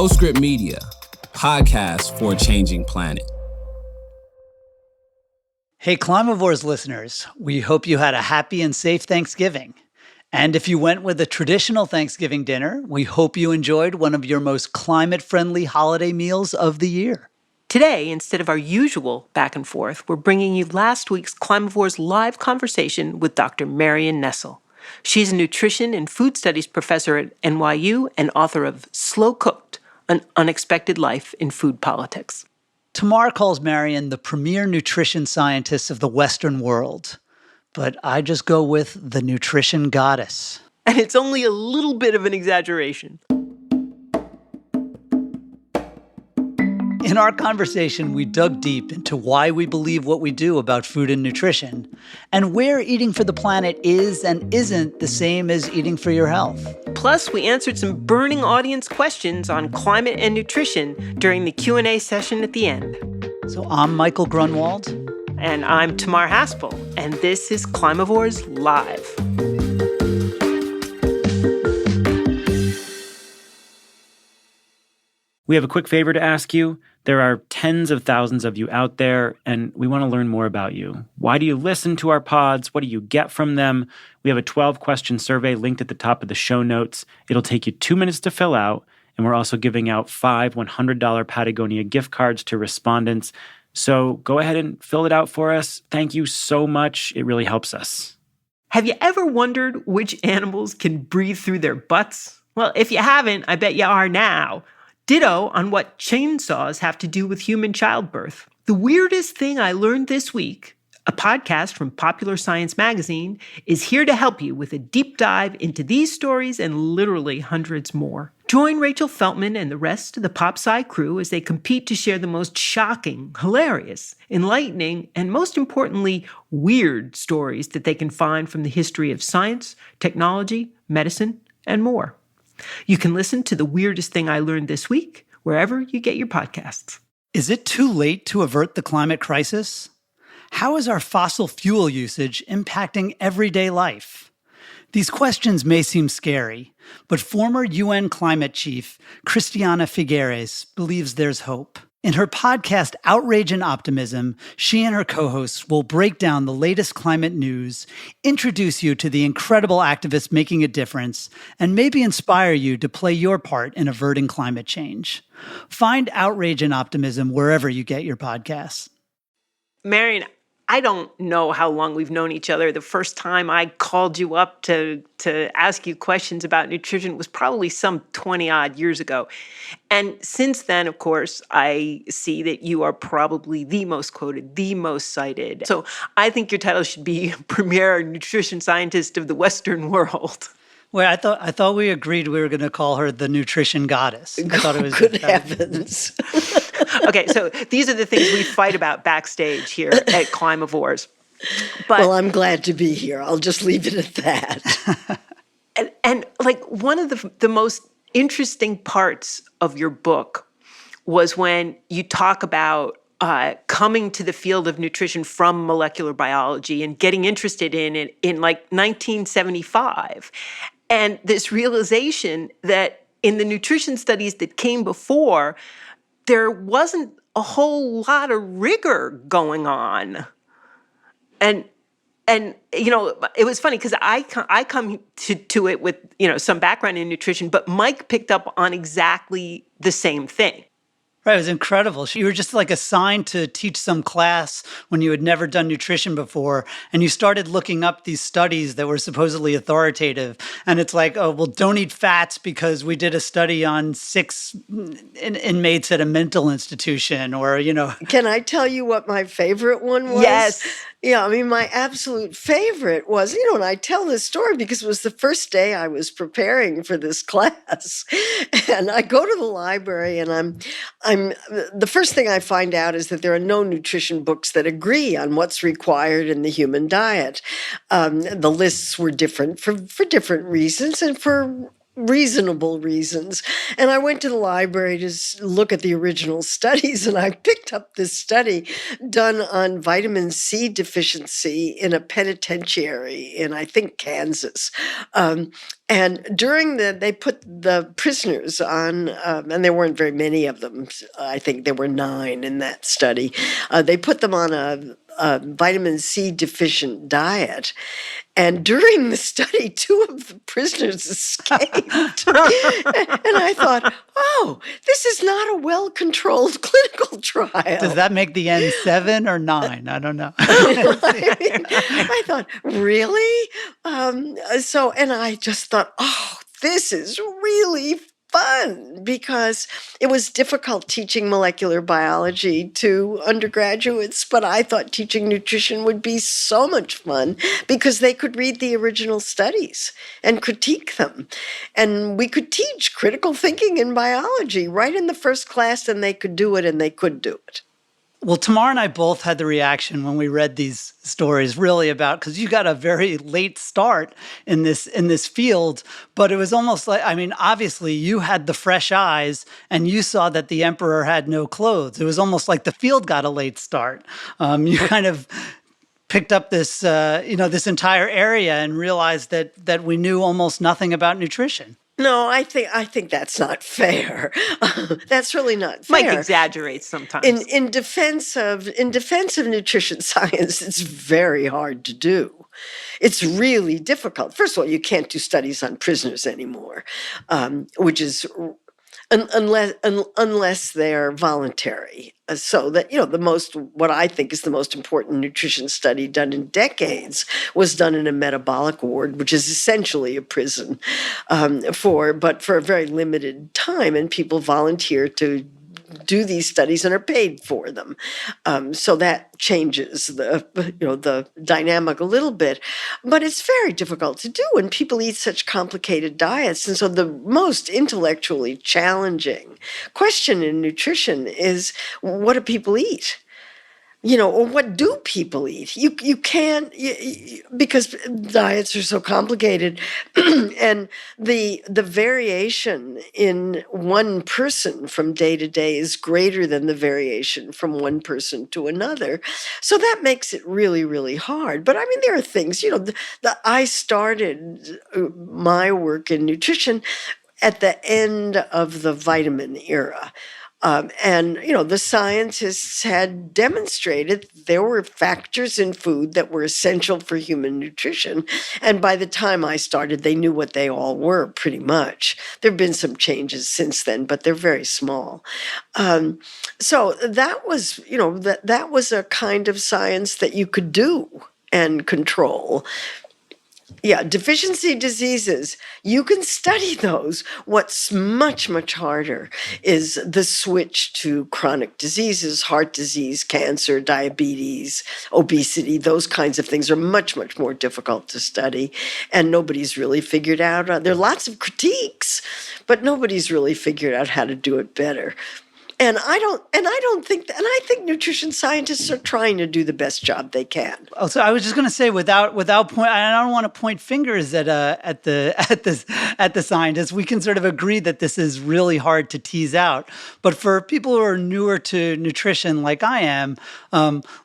Postscript Media, podcast for a changing planet. Hey, Climavores listeners, we hope you had a happy and safe Thanksgiving. And if you went with a traditional Thanksgiving dinner, we hope you enjoyed one of your most climate-friendly holiday meals of the year. Today, instead of our usual back and forth, we're bringing you last week's Climavores live conversation with Dr. Marion Nessel. She's a nutrition and food studies professor at NYU and author of Slow Cooked, An Unexpected Life in Food Politics. Tamar calls Marion the premier nutrition scientist of the Western world, but I just go with the nutrition goddess. And it's only a little bit of an exaggeration. In our conversation, we dug deep into why we believe what we do about food and nutrition, and where eating for the planet is and isn't the same as eating for your health. Plus, we answered some burning audience questions on climate and nutrition during the Q&A session at the end. So I'm Michael Grunwald. And I'm Tamar Haspel, and this is Climavores Live. We have a quick favor to ask you. There are tens of thousands of you out there, and we want to learn more about you. Why do you listen to our pods? What do you get from them? We have a 12-question survey linked at the top of the show notes. It'll take you 2 minutes to fill out, and we're also giving out 5 $100 Patagonia gift cards to respondents. So go ahead and fill it out for us. Thank you so much. It really helps us. Have you ever wondered which animals can breathe through their butts? Well, if you haven't, I bet you are now. Ditto on what chainsaws have to do with human childbirth. The weirdest thing I learned this week, a podcast from Popular Science magazine, is here to help you with a deep dive into these stories and literally hundreds more. Join Rachel Feltman and the rest of the PopSci crew as they compete to share the most shocking, hilarious, enlightening, and most importantly, weird stories that they can find from the history of science, technology, medicine, and more. You can listen to The Weirdest Thing I Learned This Week wherever you get your podcasts. Is it too late to avert the climate crisis? How is our fossil fuel usage impacting everyday life? These questions may seem scary, but former UN climate chief Christiana Figueres believes there's hope. In her podcast, Outrage and Optimism, she and her co-hosts will break down the latest climate news, introduce you to the incredible activists making a difference, and maybe inspire you to play your part in averting climate change. Find Outrage and Optimism wherever you get your podcasts. Marion, I don't know how long we've known each other. The first time I called you up to ask you questions about nutrition was probably some 20-odd years ago. And since then, of course, I see that you are probably the most quoted, the most cited. So I think your title should be Premier Nutrition Scientist of the Western World. Well, I thought we agreed we were going to call her the nutrition goddess. I thought it was good heavens. Okay, so these are the things we fight about backstage here at Climavores. But, well, I'm glad to be here. I'll just leave it at that. and like one of the most interesting parts of your book was when you talk about coming to the field of nutrition from molecular biology and getting interested in it in like 1975. And this realization that in the nutrition studies that came before, there wasn't a whole lot of rigor going on. And you know, it was funny because I come to it with, you know, some background in nutrition, but Mike picked up on exactly the same thing. Right, it was incredible. You were just like assigned to teach some class when you had never done nutrition before, and you started looking up these studies that were supposedly authoritative. And it's like, oh, well, don't eat fats because we did a study on 6 inmates at a mental institution, or, you know. Can I tell you what my favorite one was? Yes. Yeah, I mean, my absolute favorite was, you know, and I tell this story because it was the first day I was preparing for this class. And I go to the library and I'm the first thing I find out is that there are no nutrition books that agree on what's required in the human diet. The lists were different for different reasons and for reasonable reasons. And I went to the library to look at the original studies, and I picked up this study done on vitamin C deficiency in a penitentiary in, I think, Kansas. And they put the prisoners on, and there weren't very many of them. I think there were 9 in that study. They put them on a vitamin C deficient diet. And during the study, 2 of the prisoners escaped. And I thought, oh, this is not a well-controlled clinical trial. Does that make the N 7 or 9? I don't know. I thought, really? And I just thought, oh, this is really fun, because it was difficult teaching molecular biology to undergraduates, but I thought teaching nutrition would be so much fun because they could read the original studies and critique them. And we could teach critical thinking in biology right in the first class, and they could do it, and they could do it. Well, Tamar and I both had the reaction when we read these stories, really about, because you got a very late start in this field, but it was almost like, I mean, obviously you had the fresh eyes and you saw that the emperor had no clothes. It was almost like the field got a late start. You kind of picked up this, this entire area and realized that we knew almost nothing about nutrition. No, I think that's not fair. That's really not fair. Mike exaggerates sometimes. In defense of nutrition science, it's very hard to do. It's really difficult. First of all, you can't do studies on prisoners anymore, which is unless they're voluntary. So that, what I think is the most important nutrition study done in decades was done in a metabolic ward, which is essentially a prison, but for a very limited time, and people volunteer to do these studies and are paid for them. So that changes the dynamic a little bit, but it's very difficult to do when people eat such complicated diets. And so the most intellectually challenging question in nutrition is, what do people eat? Or what do people eat? You can't, because diets are so complicated, and the variation in one person from day to day is greater than the variation from one person to another. So that makes it really, really hard. But I mean, there are things, I started my work in nutrition at the end of the vitamin era. The scientists had demonstrated there were factors in food that were essential for human nutrition. And by the time I started, they knew what they all were pretty much. There have been some changes since then, but they're very small. So that was, that was a kind of science that you could do and control. Yeah, deficiency diseases, you can study those. What's much, much harder is the switch to chronic diseases, heart disease, cancer, diabetes, obesity. Those kinds of things are much, much more difficult to study, and nobody's really figured out. There are lots of critiques, but nobody's really figured out how to do it better. And I think nutrition scientists are trying to do the best job they can. Oh, so I was just going to say, without point, I don't want to point fingers at the scientists. We can sort of agree that this is really hard to tease out. But for people who are newer to nutrition, like I am,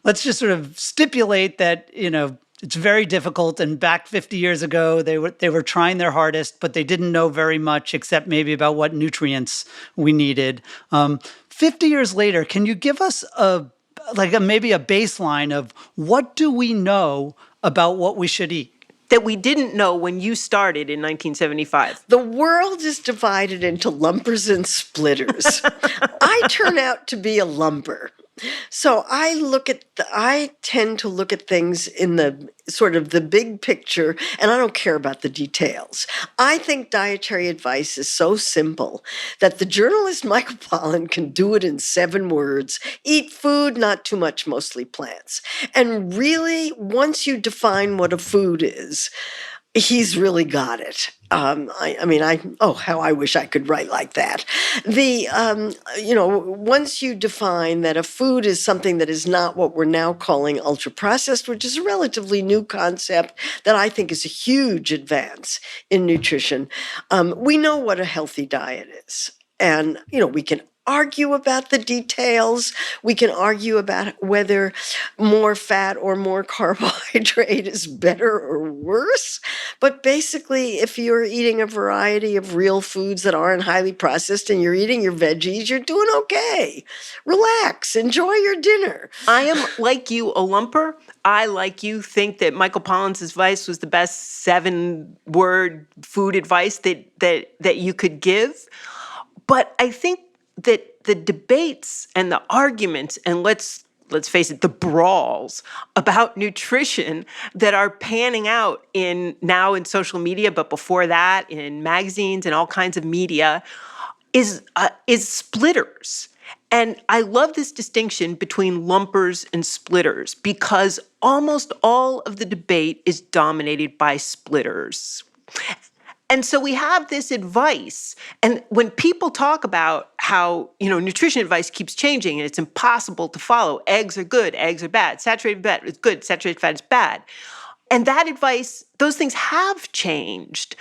let's just sort of stipulate that it's very difficult. And back 50 years ago, they were trying their hardest, but they didn't know very much, except maybe about what nutrients we needed. 50 years later, can you give us maybe a baseline of what do we know about what we should eat? That we didn't know when you started in 1975. The world is divided into lumpers and splitters. I turn out to be a lumper. So I tend to look at things in the sort of the big picture, and I don't care about the details. I think dietary advice is so simple that the journalist Michael Pollan can do it in 7 words. Eat food, not too much, mostly plants. And really, once you define what a food is, He's really got it. How I wish I could write like that. Once you define that a food is something that is not what we're now calling ultra processed, which is a relatively new concept that I think is a huge advance in nutrition, we know what a healthy diet is. And, we can argue about the details. We can argue about whether more fat or more carbohydrate is better or worse. But basically, if you're eating a variety of real foods that aren't highly processed and you're eating your veggies, you're doing okay. Relax, enjoy your dinner. I am, like you, a lumper. I, like you, think that Michael Pollan's advice was the best 7-word food advice that you could give. But I think that the debates and the arguments, and let's face it, the brawls about nutrition that are panning out now in social media, but before that in magazines and all kinds of media, is splitters. And I love this distinction between lumpers and splitters because almost all of the debate is dominated by splitters. And so we have this advice. And when people talk about how, nutrition advice keeps changing and it's impossible to follow, eggs are good, eggs are bad, saturated fat is good, saturated fat is bad. And that advice, those things have changed.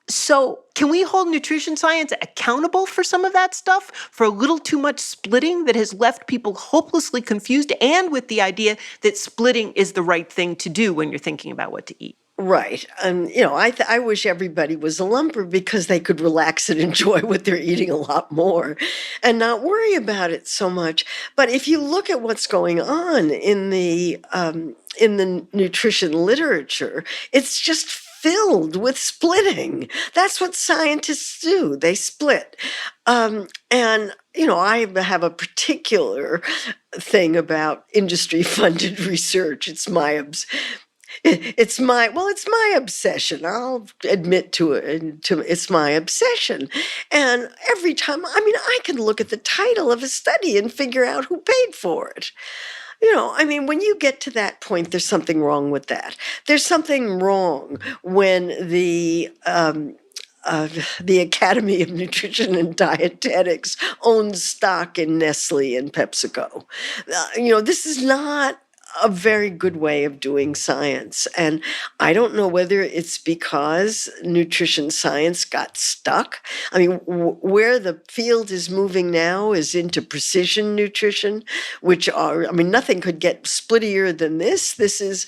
So can we hold nutrition science accountable for some of that stuff, for a little too much splitting that has left people hopelessly confused, and with the idea that splitting is the right thing to do when you're thinking about what to eat? Right. I wish everybody was a lumper because they could relax and enjoy what they're eating a lot more and not worry about it so much. But if you look at what's going on in the nutrition literature, it's just filled with splitting. That's what scientists do. They split. I have a particular thing about industry-funded research. It's my obsession. I'll admit to it. It's my obsession. And every time, I can look at the title of a study and figure out who paid for it. When you get to that point, there's something wrong with that. There's something wrong when the Academy of Nutrition and Dietetics owns stock in Nestle and PepsiCo. This is not a very good way of doing science. And I don't know whether it's because nutrition science got stuck. Where the field is moving now is into precision nutrition, which nothing could get splittier than this. This is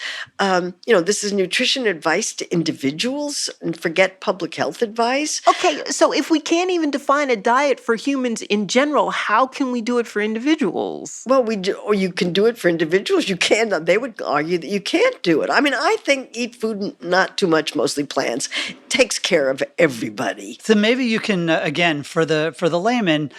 nutrition advice to individuals, and forget public health advice. Okay, so if we can't even define a diet for humans in general, how can we do it for individuals? Well, we do, or you can do it for individuals. You can. They would argue that you can't do it. I think eat food, not too much, mostly plants, takes care of everybody. So maybe you can again for the layman,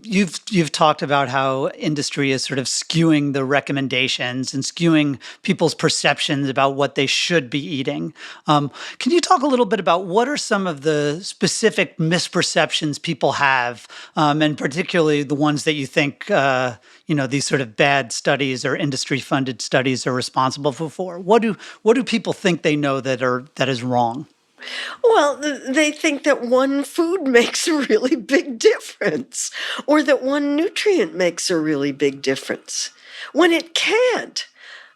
you've talked about how industry is sort of skewing the recommendations and skewing people's perceptions about what they should be eating. Can you talk a little bit about what are some of the specific misperceptions people have, and particularly the ones that you think these sort of bad studies or industry-funded studies are responsible for? What do people think they know that is wrong? Well, they think that one food makes a really big difference, or that one nutrient makes a really big difference, when it can't.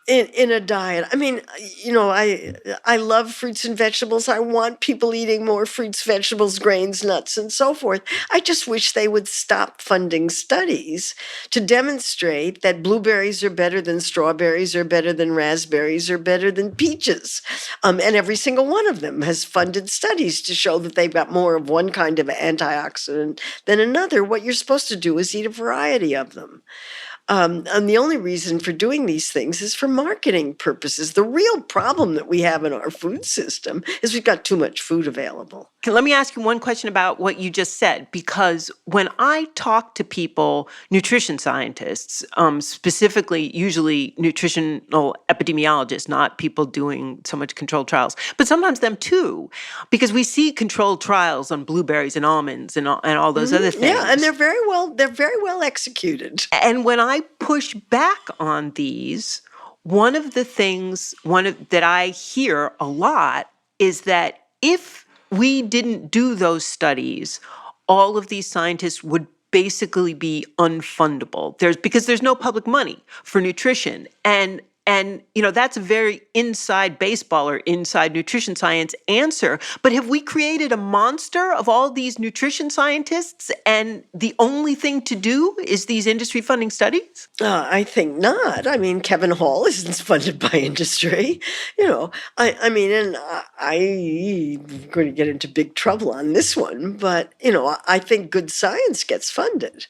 In a diet. I love fruits and vegetables. I want people eating more fruits, vegetables, grains, nuts, and so forth. I just wish they would stop funding studies to demonstrate that blueberries are better than strawberries, or better than raspberries, or better than peaches. And every single one of them has funded studies to show that they've got more of one kind of antioxidant than another. What you're supposed to do is eat a variety of them. And the only reason for doing these things is for marketing purposes. The real problem that we have in our food system is we've got too much food available. Let me ask you one question about what you just said, because when I talk to people, nutrition scientists, specifically usually nutritional epidemiologists, not people doing so much controlled trials, but sometimes them too, because we see controlled trials on blueberries and almonds and all those other things. Yeah, and they're very well executed. And when I push back on these, one of the things that I hear a lot is that if we didn't do those studies, all of these scientists would basically be unfundable. Because there's no public money for nutrition. And that's a very inside baseball or inside nutrition science answer. But have we created a monster of all these nutrition scientists, and the only thing to do is these industry funding studies? I think not. I mean, Kevin Hall isn't funded by industry. I'm going to get into big trouble on this one, but, I think good science gets funded.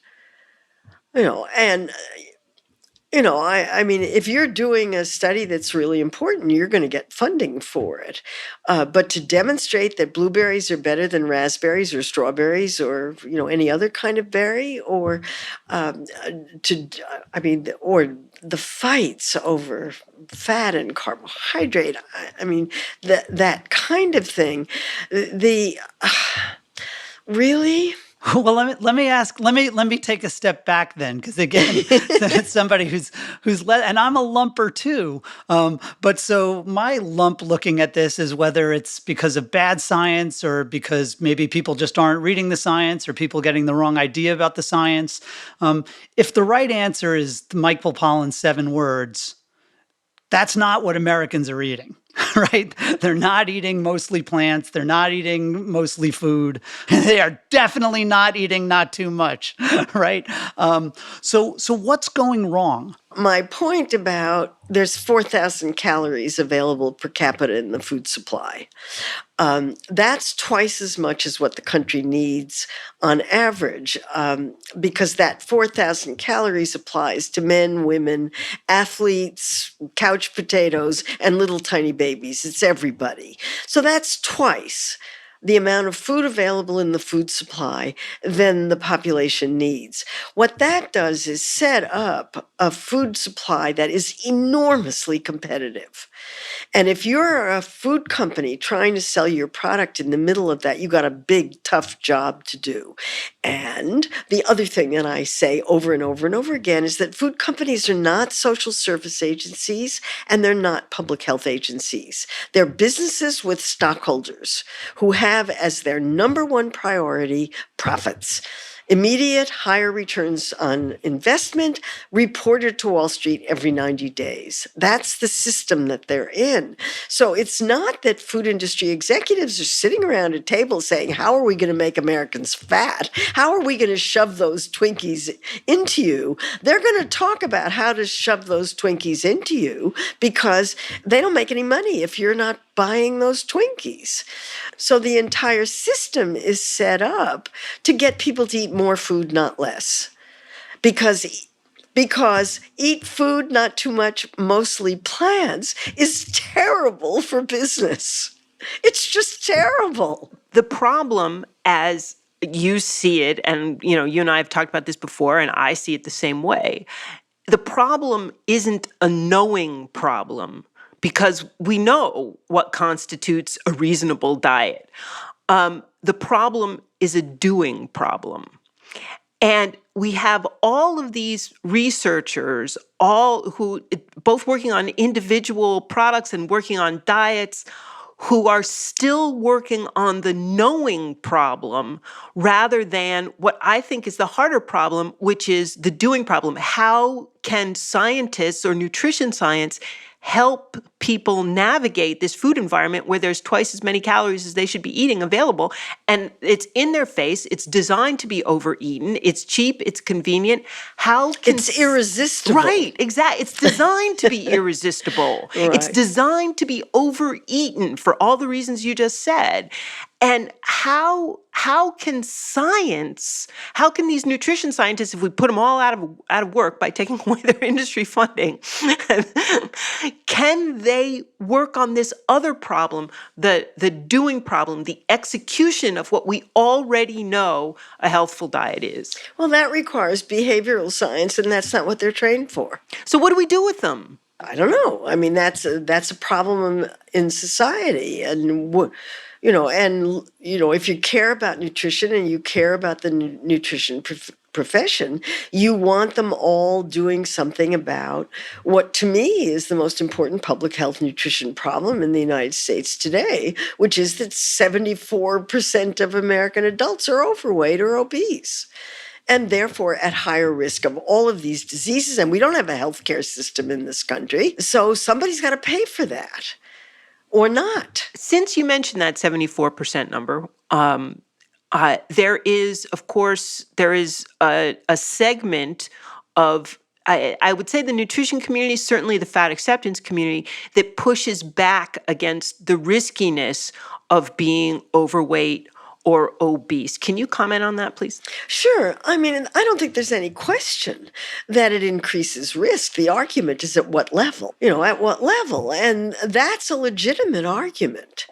If you're doing a study that's really important, you're going to get funding for it. But to demonstrate that blueberries are better than raspberries or strawberries or, any other kind of berry, or or the fights over fat and carbohydrate, that kind of thing, really? Well, let me take a step back then, because again, it's somebody who's and I'm a lumper too. But so my lump looking at this is whether it's because of bad science or because maybe people just aren't reading the science or people getting the wrong idea about the science. If the right answer is Mike Pollin's 7 words, that's not what Americans are eating, right? They're not eating mostly plants. They're not eating mostly food. They are definitely not eating not too much, right? So what's going wrong? My point about there's 4,000 calories available per capita in the food supply. That's twice as much as what the country needs on average, because that 4,000 calories applies to men, women, athletes, couch potatoes, and little tiny babies. It's everybody. So that's twice the amount of food available in the food supply than the population needs. What that does is set up a food supply that is enormously competitive. And if you're a food company trying to sell your product in the middle of that, you got a big, tough job to do. And the other thing that I say over and over and over again is that food companies are not social service agencies and they're not public health agencies. They're businesses with stockholders who have as their number one priority profits. Immediate higher returns on investment reported to Wall Street every 90 days. That's the system that they're in. So it's not that food industry executives are sitting around a table saying, how are we going to make Americans fat? How are we going to shove those Twinkies into you? They're going to talk about how to shove those Twinkies into you because they don't make any money if you're not buying those Twinkies. So the entire system is set up to get people to eat more food, not less. Because eat food, not too much, mostly plants, is terrible for business. It's just terrible. The problem, as you see it, and you and I have talked about this before, and I see it the same way, the problem isn't a knowing problem, because we know what constitutes a reasonable diet. The problem is a doing problem. And we have all of these researchers, all who both working on individual products and working on diets, who are still working on the knowing problem rather than what I think is the harder problem, which is the doing problem. How can scientists or nutrition science help people navigate this food environment where there's twice as many calories as they should be eating available? And it's in their face. It's designed to be overeaten. It's cheap. It's convenient. It's irresistible. Right, exactly. It's designed to be irresistible. Right. It's designed to be overeaten for all the reasons you just said. And how can these nutrition scientists, if we put them all out of work by taking away their industry funding, can they work on this other problem, the doing problem, the execution of what we already know a healthful diet is? Well, that requires behavioral science, and that's not what they're trained for. So what do we do with them? I don't know. I mean, that's a problem in society, and if you care about nutrition and you care about the nutrition profession, you want them all doing something about what to me is the most important public health nutrition problem in the United States today, which is that 74% of American adults are overweight or obese, and therefore at higher risk of all of these diseases. And we don't have a healthcare system in this country, so somebody's got to pay for that or not. Since you mentioned that 74% number, there is a segment of, I would say, the nutrition community, certainly the fat acceptance community, that pushes back against the riskiness of being overweight or obese. Can you comment on that, please? Sure. I mean, I don't think there's any question that it increases risk. The argument is at what level? At what level? And that's a legitimate argument.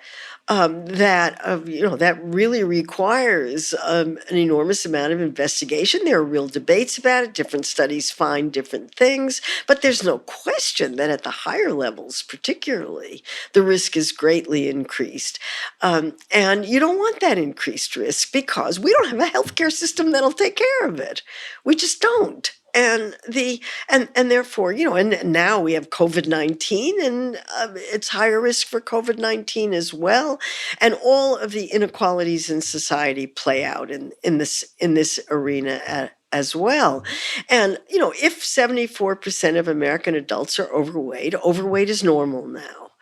That really requires an enormous amount of investigation. There are real debates about it. Different studies find different things, but there's no question that at the higher levels, particularly, the risk is greatly increased. And you don't want that increased risk because we don't have a healthcare system that'll take care of it. We just don't. And therefore, and now we have COVID-19, and it's higher risk for COVID-19 as well. And all of the inequalities in society play out in this arena as well. And, if 74% of American adults are overweight is normal now.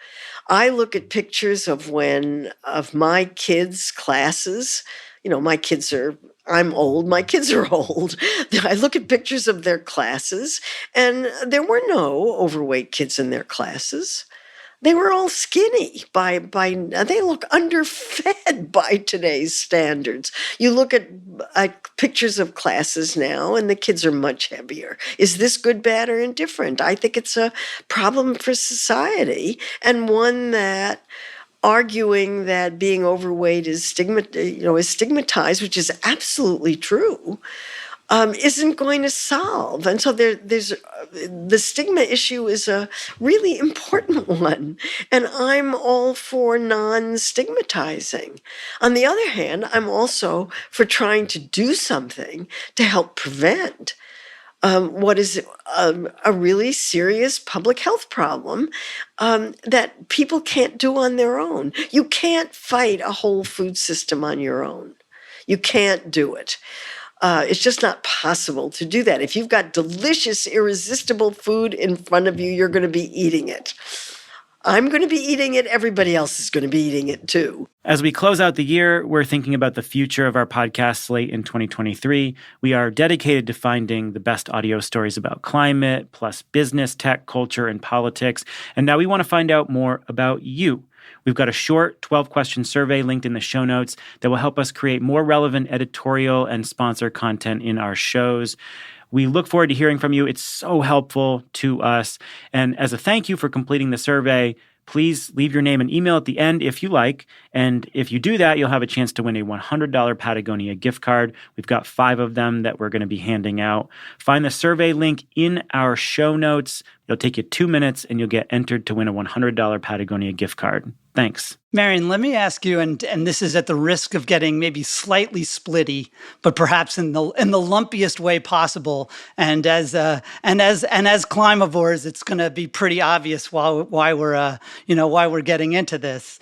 I look at pictures of my kids' classes. I'm old, my kids are old. I look at pictures of their classes, and there were no overweight kids in their classes. They were all skinny they look underfed by today's standards. You look at pictures of classes now, and the kids are much heavier. Is this good, bad, or indifferent? I think it's a problem for society, and one that arguing that being overweight is stigmatized, which is absolutely true, isn't going to solve. And so there's the stigma issue is a really important one, and I'm all for non-stigmatizing. On the other hand, I'm also for trying to do something to help prevent what is a really serious public health problem that people can't do on their own. You can't fight a whole food system on your own. You can't do it. It's just not possible to do that. If you've got delicious, irresistible food in front of you, you're going to be eating it. I'm going to be eating it. Everybody else is going to be eating it too. As we close out the year, we're thinking about the future of our podcast slate in 2023. We are dedicated to finding the best audio stories about climate, plus business, tech, culture, and politics. And now we want to find out more about you. We've got a short 12-question survey linked in the show notes that will help us create more relevant editorial and sponsor content in our shows. We look forward to hearing from you. It's so helpful to us. And as a thank you for completing the survey, please leave your name and email at the end if you like. And if you do that, you'll have a chance to win a $100 Patagonia gift card. We've got 5 of them that we're going to be handing out. Find the survey link in our show notes. It'll take you 2 minutes, and you'll get entered to win a $100 Patagonia gift card. Thanks. Marion, let me ask you, and this is at the risk of getting maybe slightly splitty, but perhaps in the lumpiest way possible. And as Climavores, it's going to be pretty obvious why we're getting into this.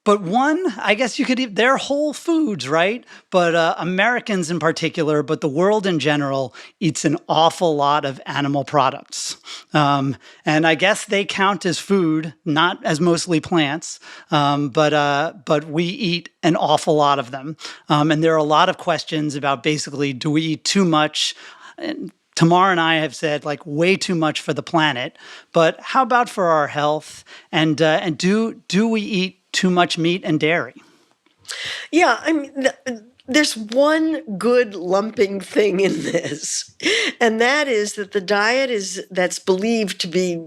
But one, I guess you could eat, they're whole foods, right? But Americans in particular, but the world in general, eats an awful lot of animal products. And I guess they count as food, not as mostly plants, but we eat an awful lot of them. And there are a lot of questions about basically, do we eat too much? And Tamar and I have said way too much for the planet, but how about for our health? And do we eat too much meat and dairy? Yeah, I mean, there's one good lumping thing in this, and that is that the diet that's believed to be,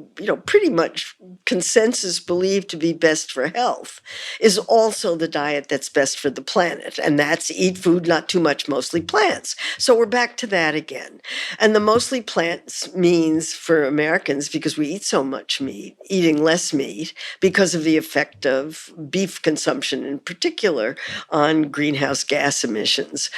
pretty much consensus believed to be best for health is also the diet that's best for the planet, and that's eat food, not too much, mostly plants. So we're back to that again. And the mostly plants means for Americans, because we eat so much meat, eating less meat because of the effect of beef consumption in particular on greenhouse gas emissions.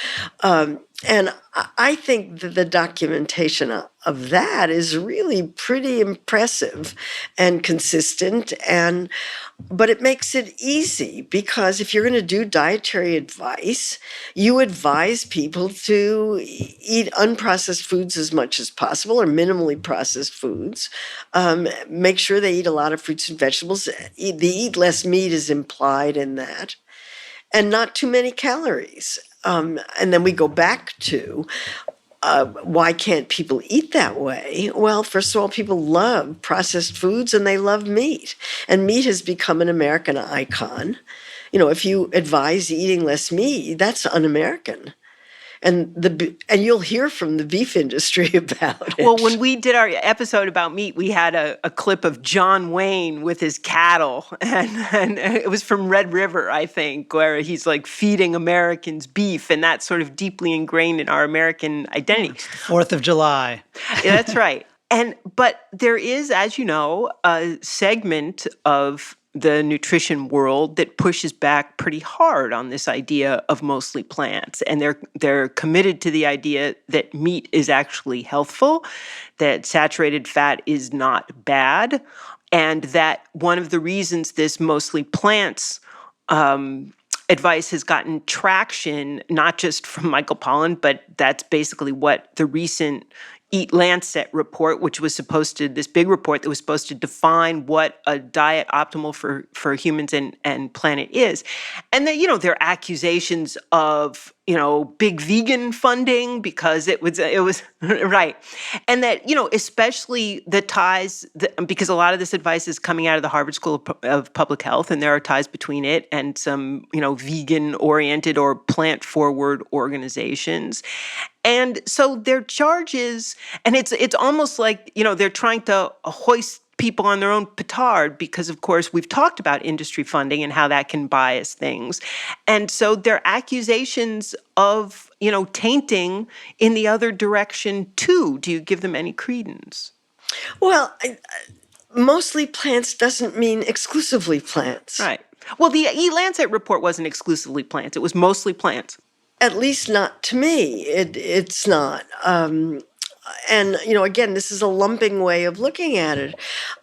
And I think that the documentation of that is really pretty impressive and consistent. But it makes it easy because if you're going to do dietary advice, you advise people to eat unprocessed foods as much as possible, or minimally processed foods. Make sure they eat a lot of fruits and vegetables. The eat less meat is implied in that, and not too many calories. And then we go back to why can't people eat that way? Well, first of all, people love processed foods and they love meat. And meat has become an American icon. If you advise eating less meat, that's un-American. And you'll hear from the beef industry about it. Well, when we did our episode about meat, we had a clip of John Wayne with his cattle, and it was from Red River, I think, where he's like feeding Americans beef, and that's sort of deeply ingrained in our American identity. 4th of July. Yeah, that's right. But there is, as you know, a segment of the nutrition world that pushes back pretty hard on this idea of mostly plants. And they're committed to the idea that meat is actually healthful, that saturated fat is not bad, and that one of the reasons this mostly plants advice has gotten traction, not just from Michael Pollan, but that's basically what the recent Eat Lancet report, which was this big report that was supposed to define what a diet optimal for humans and planet is. And that, there are accusations of, big vegan funding because it was right. And that, especially the ties, because a lot of this advice is coming out of the Harvard School of Public Health, and there are ties between it and some, vegan-oriented or plant-forward organizations. And so their charges, and it's almost like, they're trying to hoist people on their own petard because, of course, we've talked about industry funding and how that can bias things. And so their accusations of, tainting in the other direction too. Do you give them any credence? Well, mostly plants doesn't mean exclusively plants. Right. Well, the Eat Lancet report wasn't exclusively plants. It was mostly plants. At least not to me. It's not. And, again, this is a lumping way of looking at it.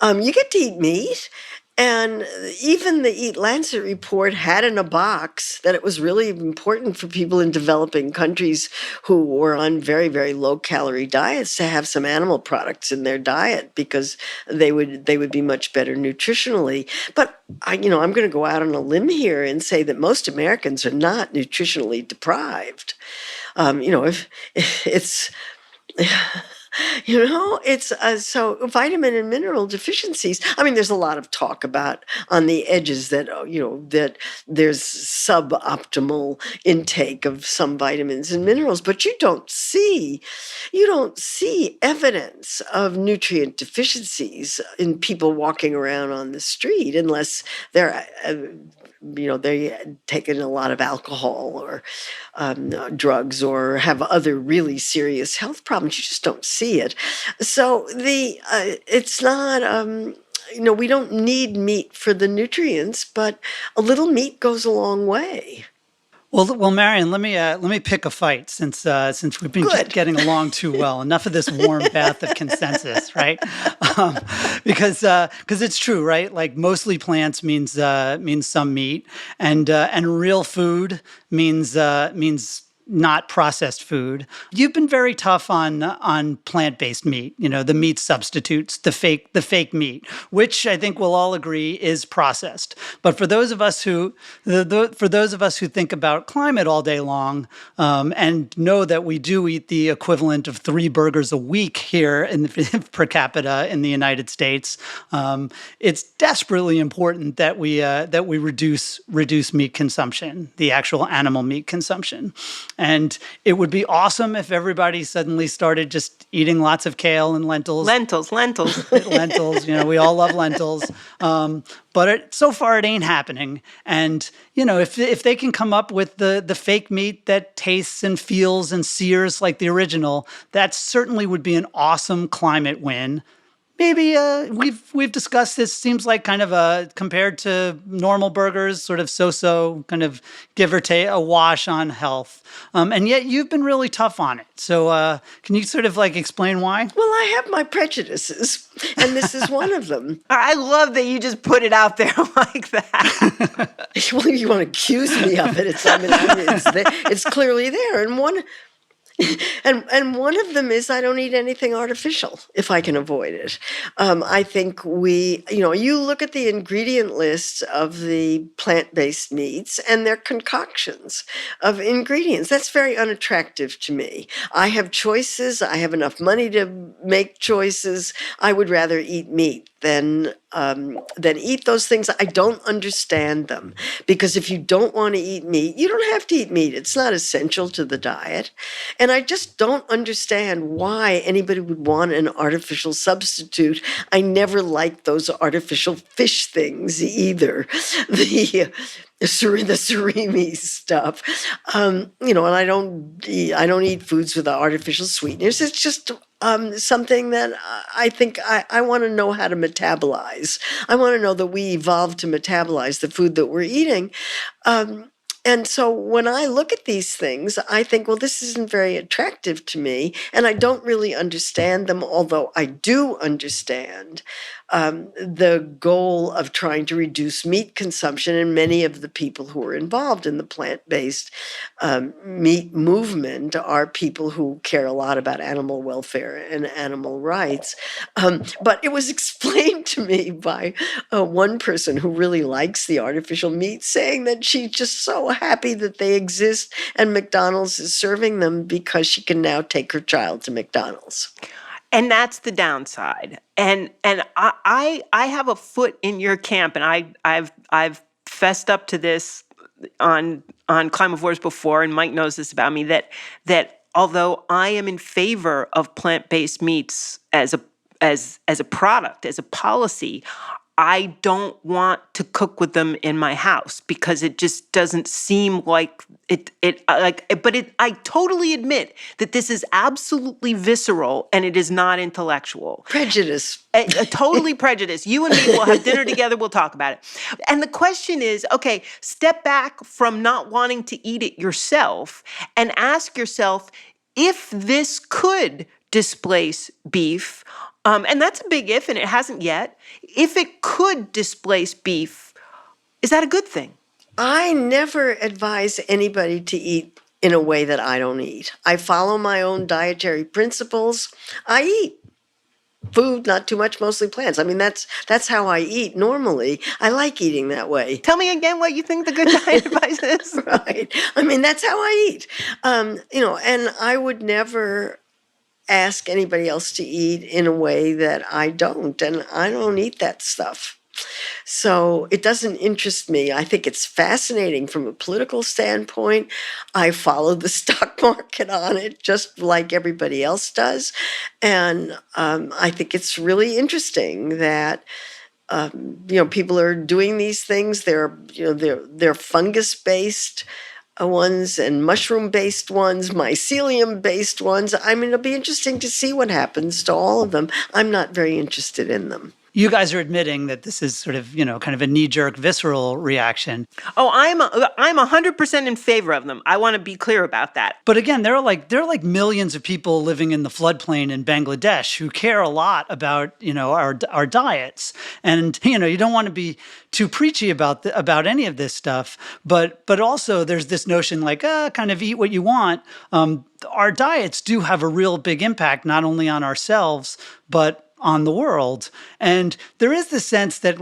You get to eat meat. And even the Eat Lancet report had in a box that it was really important for people in developing countries who were on very, very low-calorie diets to have some animal products in their diet because they would be much better nutritionally. But I'm going to go out on a limb here and say that most Americans are not nutritionally deprived. If it's it's so vitamin and mineral deficiencies. I mean, there's a lot of talk about on the edges that, that there's suboptimal intake of some vitamins and minerals, but you don't see evidence of nutrient deficiencies in people walking around on the street unless they're taking a lot of alcohol or drugs or have other really serious health problems. You just don't see it. So it's not, we don't need meat for the nutrients, but a little meat goes a long way. Well, Marion, let me pick a fight since we've been getting along too well. Enough of this warm bath of consensus, right? Because it's true, right? Like mostly plants means some meat, and real food means not processed food. You've been very tough on plant-based meat, the meat substitutes, the fake meat, which I think we'll all agree is processed. But for those of us who think about climate all day long, and know that we do eat the equivalent of 3 burgers a week here per capita in the United States, it's desperately important that we reduce meat consumption, the actual animal meat consumption. And it would be awesome if everybody suddenly started just eating lots of kale and lentils. Lentils. Lentils, we all love lentils. But so far it ain't happening. And, if they can come up with the fake meat that tastes and feels and sears like the original, that certainly would be an awesome climate win. maybe we've discussed this. Seems like kind of compared to normal burgers, sort of so-so, kind of give or take a wash on health. And yet you've been really tough on it. So can you sort of like explain why? Well, I have my prejudices, and this is one of them. I love that you just put it out there like that. Well, you want to accuse me of it? It's clearly there, and one of them is I don't eat anything artificial if I can avoid it. I think you look at the ingredient lists of the plant-based meats and their concoctions of ingredients. That's very unattractive to me. I have choices. I have enough money to make choices. I would rather eat meat than eat those things. I don't understand them, because if you don't want to eat meat, you don't have to eat meat. It's not essential to the diet. And I just don't understand why anybody would want an artificial substitute. I never liked those artificial fish things either. The surimi stuff, and I don't eat foods with artificial sweeteners. It's just something that I think I want to know how to metabolize. I want to know that we evolved to metabolize the food that we're eating. And so when I look at these things, I think, well, this isn't very attractive to me, and I don't really understand them, although I do understand the goal of trying to reduce meat consumption, and many of the people who are involved in the plant-based meat movement are people who care a lot about animal welfare and animal rights. But it was explained to me by one person who really likes the artificial meat, saying that she's just so happy that they exist and McDonald's is serving them because she can now take her child to McDonald's. And that's the downside. And I have a foot in your camp, and I've fessed up to this on Climavores before, and Mike knows this about me, that although I am in favor of plant-based meats as a product, as a policy, I don't want to cook with them in my house because it just doesn't seem like it. I totally admit that this is absolutely visceral and it is not intellectual. Prejudice. Totally prejudice. You and me will have dinner together. We'll talk about it. And the question is, okay, step back from not wanting to eat it yourself and ask yourself if this could displace beef. And that's a big if, and it hasn't yet. If it could displace beef, is that a good thing? I never advise anybody to eat in a way that I don't eat. I follow my own dietary principles. I eat food, not too much, mostly plants. I mean, that's how I eat normally. I like eating that way. Tell me again what you think the good diet advice is. Right. I mean, that's how I eat. And I would never ask anybody else to eat in a way that I don't, and I don't eat that stuff. So it doesn't interest me. I think it's fascinating from a political standpoint. I follow the stock market on it just like everybody else does. And I think it's really interesting that people are doing these things. They're fungus-based ones and mushroom-based ones, mycelium-based ones. I mean, it'll be interesting to see what happens to all of them. I'm not very interested in them. You guys are admitting that this is sort of, kind of a knee-jerk, visceral reaction. Oh, I'm 100% in favor of them. I want to be clear about that. But again, there are like millions of people living in the floodplain in Bangladesh who care a lot about, our diets. And, you don't want to be too preachy about any of this stuff. But also there's this notion like, kind of eat what you want. Our diets do have a real big impact, not only on ourselves, but on the world. And there is this sense that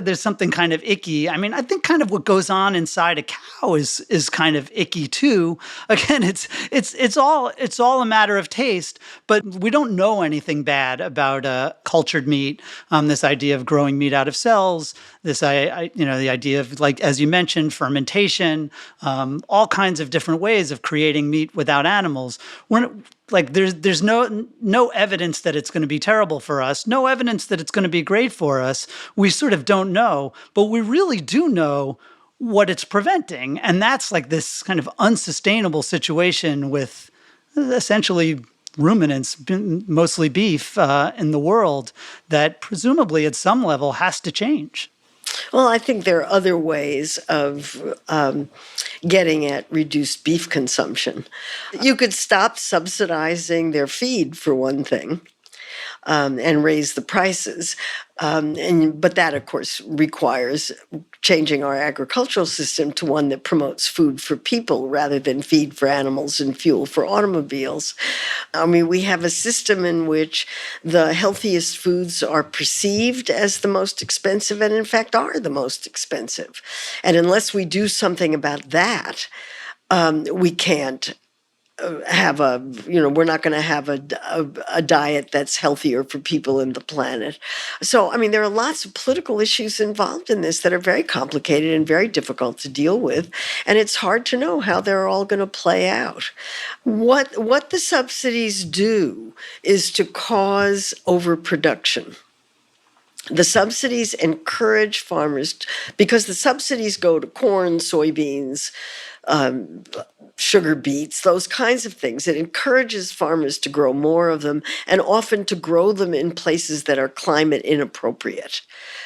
there's something kind of icky. I mean, I think kind of what goes on inside a cow is kind of icky too. Again, it's all a matter of taste, but we don't know anything bad about cultured meat. This idea of growing meat out of cells, the idea of, as you mentioned, fermentation, all kinds of different ways of creating meat without animals. There's no evidence that it's going to be terrible for us, no evidence that it's going to be great for us. We sort of don't know, but we really do know what it's preventing. And that's like this kind of unsustainable situation with essentially ruminants, mostly beef, in the world that presumably at some level has to change. Well, I think there are other ways of getting at reduced beef consumption. You could stop subsidizing their feed, for one thing. And raise the prices. But that, of course, requires changing our agricultural system to one that promotes food for people rather than feed for animals and fuel for automobiles. I mean, we have a system in which the healthiest foods are perceived as the most expensive and, in fact, are the most expensive. And unless we do something about that, we can't we're not going to have a diet that's healthier for people and the planet. So, I mean, there are lots of political issues involved in this that are very complicated and very difficult to deal with. And it's hard to know how they're all going to play out. What the subsidies do is to cause overproduction. The subsidies encourage farmers, because the subsidies go to corn, soybeans, sugar beets, those kinds of things. It encourages farmers to grow more of them and often to grow them in places that are climate inappropriate.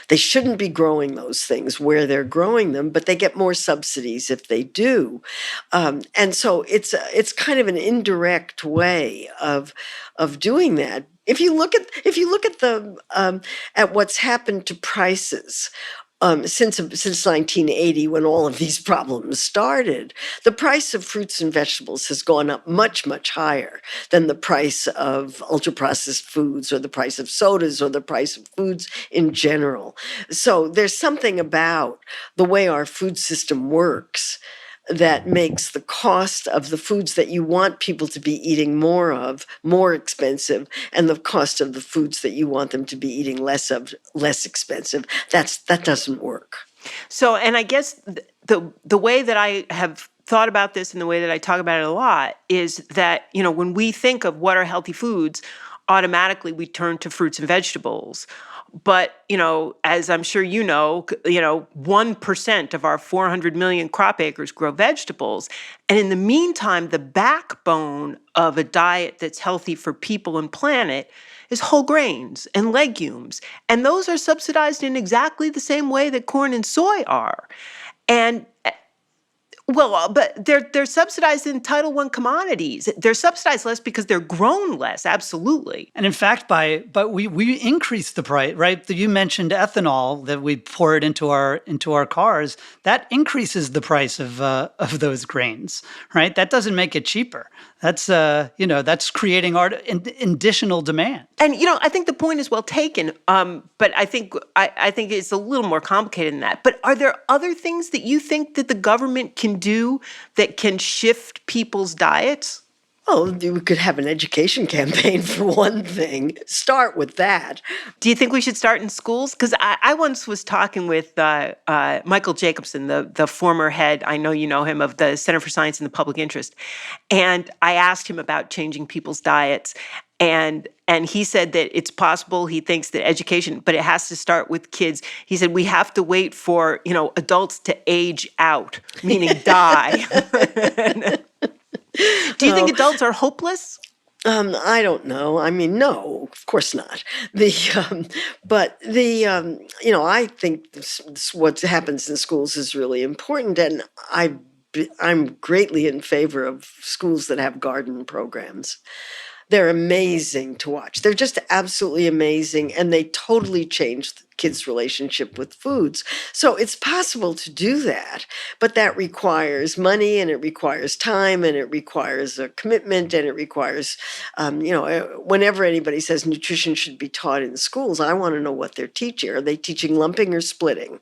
They shouldn't be growing those things where they're growing them, but they get more subsidies if they do. And so it's kind of an indirect way of doing that. If you look at what's happened to prices since 1980, when all of these problems started, the price of fruits and vegetables has gone up much, much higher than the price of ultra-processed foods or the price of sodas or the price of foods in general. So there's something about the way our food system works that makes the cost of the foods that you want people to be eating more of more expensive, and the cost of the foods that you want them to be eating less of less expensive. That doesn't work. So, and I guess the way that I have thought about this and the way that I talk about it a lot is that, when we think of what are healthy foods, automatically we turn to fruits and vegetables. But, as I'm sure 1% of our 400 million crop acres grow vegetables. And in the meantime, the backbone of a diet that's healthy for people and planet is whole grains and legumes. And those are subsidized in exactly the same way that corn and soy are. And but they're subsidized in Title I commodities. They're subsidized less because they're grown less, absolutely. And in fact, but we increased the price, right? You mentioned ethanol that we pour it into our cars. That increases the price of those grains, right? That doesn't make it cheaper. That's that's creating additional demand. And I think the point is well taken. But I think it's a little more complicated than that. But are there other things that you think that the government can do that can shift people's diets? Oh, we could have an education campaign for one thing. Start with that. Do you think we should start in schools? Because I once was talking with Michael Jacobson, the former head, I know you know him, of the Center for Science and the Public Interest. And I asked him about changing people's diets. And he said that it's possible. He thinks that education, but it has to start with kids. He said we have to wait for, adults to age out, meaning die. Do you think adults are hopeless? I don't know. I mean, no, of course not. I think what happens in schools is really important, and I'm greatly in favor of schools that have garden programs. They're amazing to watch. They're just absolutely amazing, and they totally change the kids' relationship with foods. So it's possible to do that, but that requires money, and it requires time, and it requires a commitment, and it requires, whenever anybody says nutrition should be taught in schools, I want to know what they're teaching. Are they teaching lumping or splitting?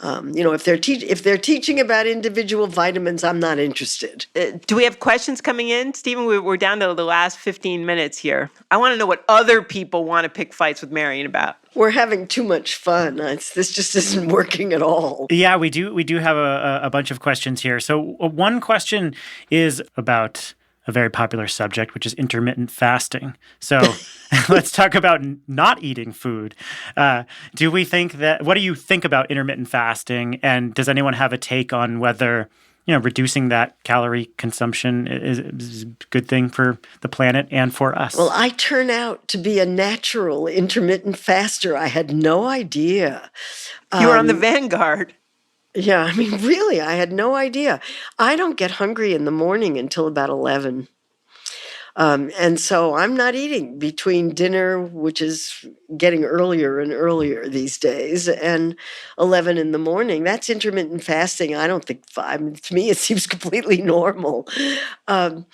If they're teaching about individual vitamins, I'm not interested. Do we have questions coming in? Stephen, we're down to the last 15 minutes here. I want to know what other people want to pick fights with Marion about. We're having too much fun. This just isn't working at all. Yeah, we do have a bunch of questions here. So one question is about a very popular subject, which is intermittent fasting. So let's talk about not eating food. What do you think about intermittent fasting? And does anyone have a take on whether reducing that calorie consumption is a good thing for the planet and for us. Well, I turn out to be a natural intermittent faster. I had no idea. You were on the vanguard. Yeah, I mean, really, I had no idea. I don't get hungry in the morning until about 11. And so I'm not eating between dinner, which is getting earlier and earlier these days, and 11 in the morning. That's intermittent fasting. I don't think to me, it seems completely normal. I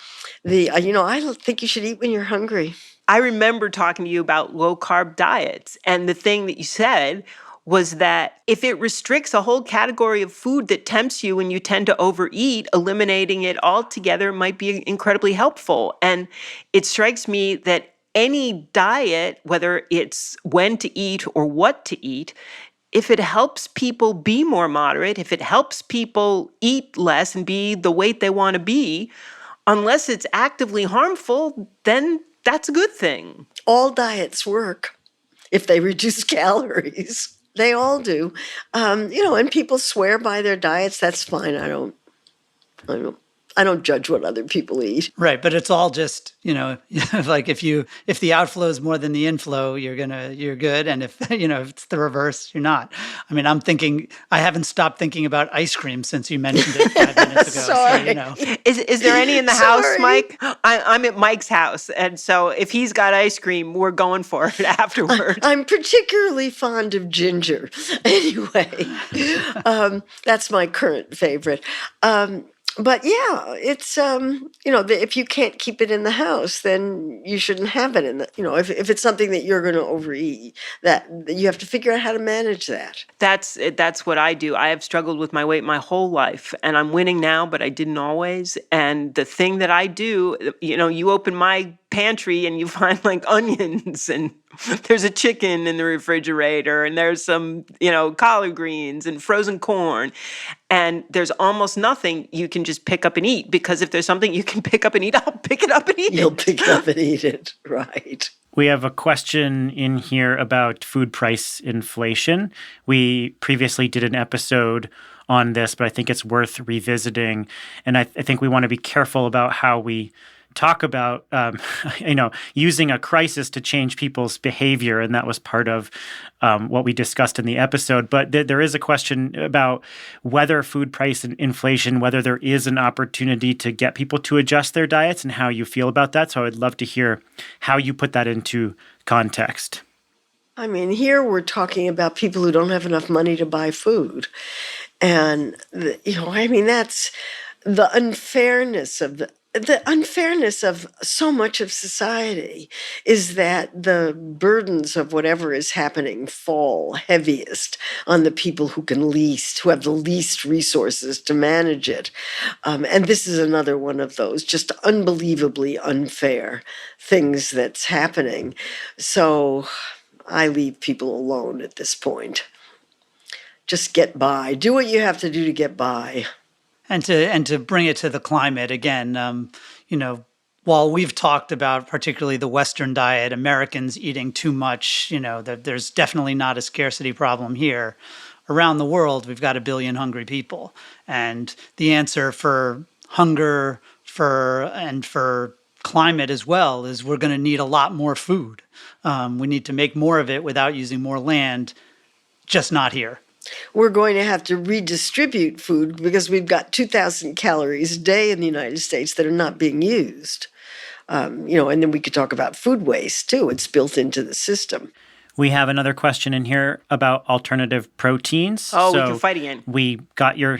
don't think you should eat when you're hungry. I remember talking to you about low-carb diets, and the thing that you said was that if it restricts a whole category of food that tempts you and you tend to overeat, eliminating it altogether might be incredibly helpful. And it strikes me that any diet, whether it's when to eat or what to eat, if it helps people be more moderate, if it helps people eat less and be the weight they want to be, unless it's actively harmful, then that's a good thing. All diets work if they reduce calories. They all do. And people swear by their diets. That's fine. I don't judge what other people eat. Right, but it's all just, like if the outflow is more than the inflow, you're good, and if if it's the reverse, you're not. I mean, I haven't stopped thinking about ice cream since you mentioned it 5 minutes ago. Sorry. So, Is there any in the house, Mike? I'm at Mike's house, and so if he's got ice cream, we're going for it afterward. I'm particularly fond of ginger. Anyway, that's my current favorite. But yeah, it's, if you can't keep it in the house, then you shouldn't have it if it's something that you're going to overeat, that you have to figure out how to manage that. That's what I do. I have struggled with my weight my whole life, and I'm winning now, but I didn't always. And the thing that I do, you open my pantry and you find like onions and there's a chicken in the refrigerator and there's some, collard greens and frozen corn. And there's almost nothing you can just pick up and eat, because if there's something you can pick up and eat, I'll pick it up and eat it. You'll pick it up and eat it, right. We have a question in here about food price inflation. We previously did an episode on this, but I think it's worth revisiting. And I think we want to be careful about how we talk about, using a crisis to change people's behavior. And that was part of what we discussed in the episode. But there is a question about whether food price inflation, whether there is an opportunity to get people to adjust their diets and how you feel about that. So I would love to hear how you put that into context. I mean, here we're talking about people who don't have enough money to buy food. And, that's the unfairness of so much of society is that the burdens of whatever is happening fall heaviest on the people who have the least resources to manage it. And this is another one of those just unbelievably unfair things that's happening. So I leave people alone at this point. Just get by. Do what you have to do to get by. And to bring it to the climate again, while we've talked about particularly the Western diet, Americans eating too much, that there's definitely not a scarcity problem here. Around the world, we've got 1 billion hungry people, and the answer for hunger and for climate as well is we're going to need a lot more food. We need to make more of it without using more land, just not here. We're going to have to redistribute food because we've got 2,000 calories a day in the United States that are not being used. And then we could talk about food waste too. It's built into the system. We have another question in here about alternative proteins. Oh, we can fight again. We got your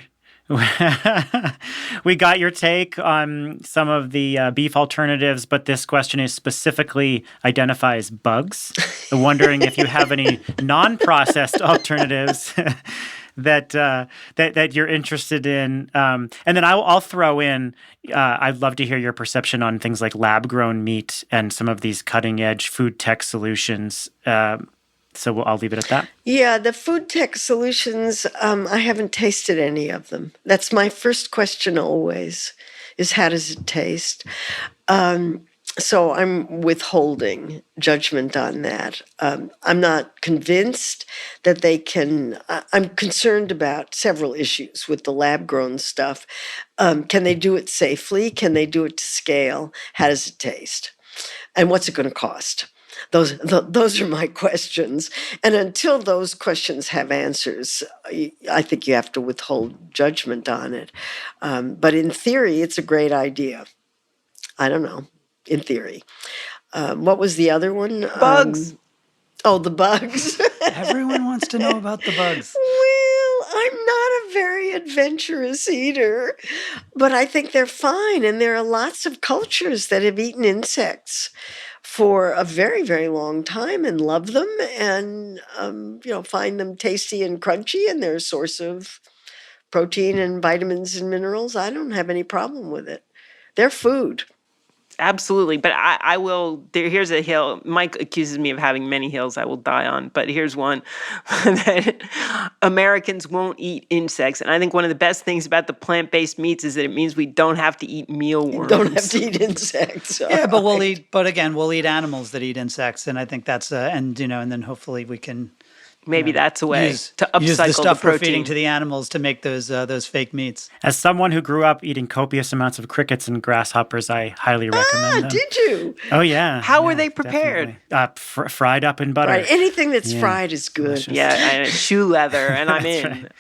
take on some of the beef alternatives, but this question is specifically identifies bugs. I'm wondering if you have any non-processed alternatives that you're interested in. And then I'll throw in, I'd love to hear your perception on things like lab-grown meat and some of these cutting-edge food tech solutions. So I'll leave it at that. Yeah, the food tech solutions, I haven't tasted any of them. That's my first question always, is how does it taste? So I'm withholding judgment on that. I'm not convinced that they can. I'm concerned about several issues with the lab-grown stuff. Can they do it safely? Can they do it to scale? How does it taste? And what's it going to cost? Those are my questions. And until those questions have answers, I think you have to withhold judgment on it. But in theory, it's a great idea. I don't know. In theory. What was the other one? Bugs. The bugs. Everyone wants to know about the bugs. Well, I'm not a very adventurous eater, but I think they're fine. And there are lots of cultures that have eaten insects for a very, very long time and love them and, find them tasty and crunchy and they're a source of protein and vitamins and minerals. I don't have any problem with it. They're food. Absolutely. But I will, here's a hill. Mike accuses me of having many hills I will die on, but here's one that Americans won't eat insects. And I think one of the best things about the plant-based meats is that it means we don't have to eat mealworms. Don't have to eat insects. Yeah, but we'll eat animals that eat insects. And I think that's, and then hopefully we can maybe that's a way to upcycle use the stuff protein. we're feeding to the animals to make those fake meats. As someone who grew up eating copious amounts of crickets and grasshoppers, I highly recommend them. Did you? Oh, yeah. How were they prepared? Fried up in butter. Right. Anything that's fried is good. Delicious. Yeah, shoe leather, and I'm in. Right.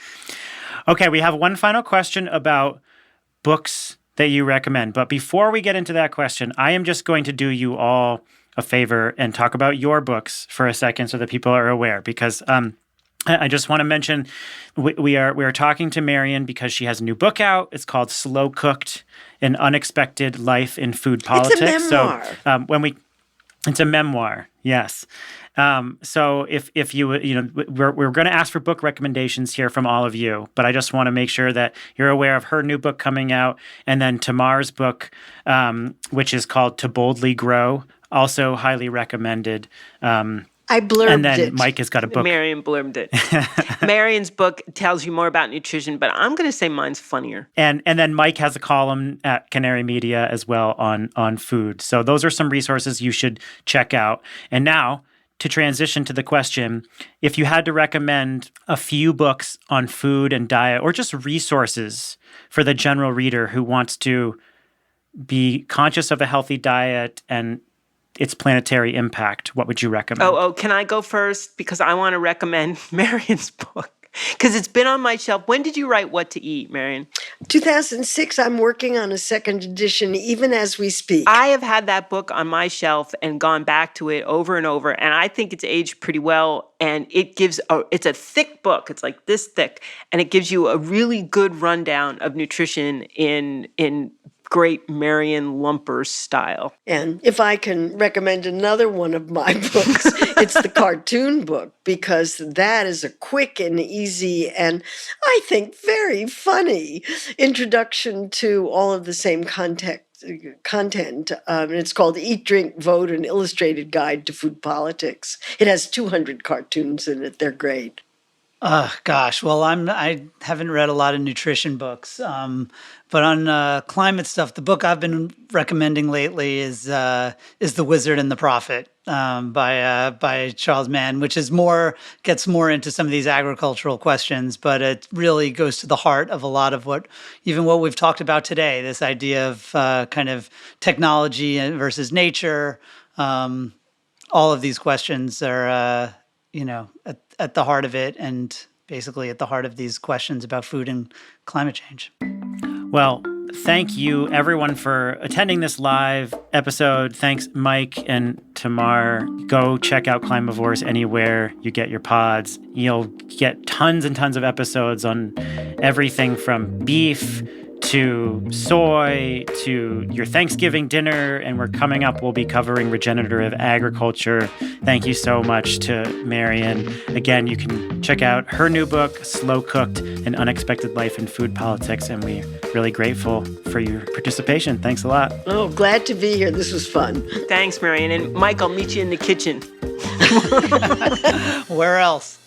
Okay, we have one final question about books that you recommend. But before we get into that question, I am just going to do you all a favor and talk about your books for a second so that people are aware, because I just want to mention we are talking to Marion because she has a new book out. It's called Slow Cooked: An Unexpected Life in Food Politics. It's a memoir. So it's a memoir, yes. So if you we're going to ask for book recommendations here from all of you, but I just want to make sure that you're aware of her new book coming out, and then Tamar's book, which is called To Boldly Grow. Also highly recommended. I blurbed it. And then Mike has got a book. Marion blurbed it. Marion's book tells you more about nutrition, but I'm going to say mine's funnier. And then Mike has a column at Canary Media as well on food. So those are some resources you should check out. And now, to transition to the question, if you had to recommend a few books on food and diet, or just resources for the general reader who wants to be conscious of a healthy diet and its planetary impact, what would you recommend? Oh, can I go first? Because I want to recommend Marion's book. Because it's been on my shelf. When did you write What to Eat, Marion? 2006. I'm working on a second edition even as we speak. I have had that book on my shelf and gone back to it over and over, and I think it's aged pretty well. And it's a thick book. It's like this thick, and it gives you a really good rundown of nutrition in great Marion Lumpers style. And if I can recommend another one of my books, it's the cartoon book, because that is a quick and easy and I think very funny introduction to all of the same content. And it's called Eat, Drink, Vote, An Illustrated Guide to Food Politics. It has 200 cartoons in it. They're great. Gosh. Well, I haven't read a lot of nutrition books, but on climate stuff, the book I've been recommending lately is The Wizard and the Prophet by Charles Mann, which gets more into some of these agricultural questions, but it really goes to the heart of a lot of what we've talked about today. This idea of kind of technology versus nature. All of these questions are at the heart of it, and basically at the heart of these questions about food and climate change. Well, thank you, everyone, for attending this live episode. Thanks, Mike and Tamar. Go check out Climavores anywhere you get your pods. You'll get tons and tons of episodes on everything from beef to soy to your Thanksgiving dinner, and we'll be covering regenerative agriculture. Thank you so much to Marion. Again, you can check out her new book, Slow Cooked: An Unexpected Life in Food Politics, and we're really grateful for your participation. Thanks a lot. Oh, glad to be here. This was fun. Thanks, Marion. And Mike, I'll meet you in the kitchen. Where else?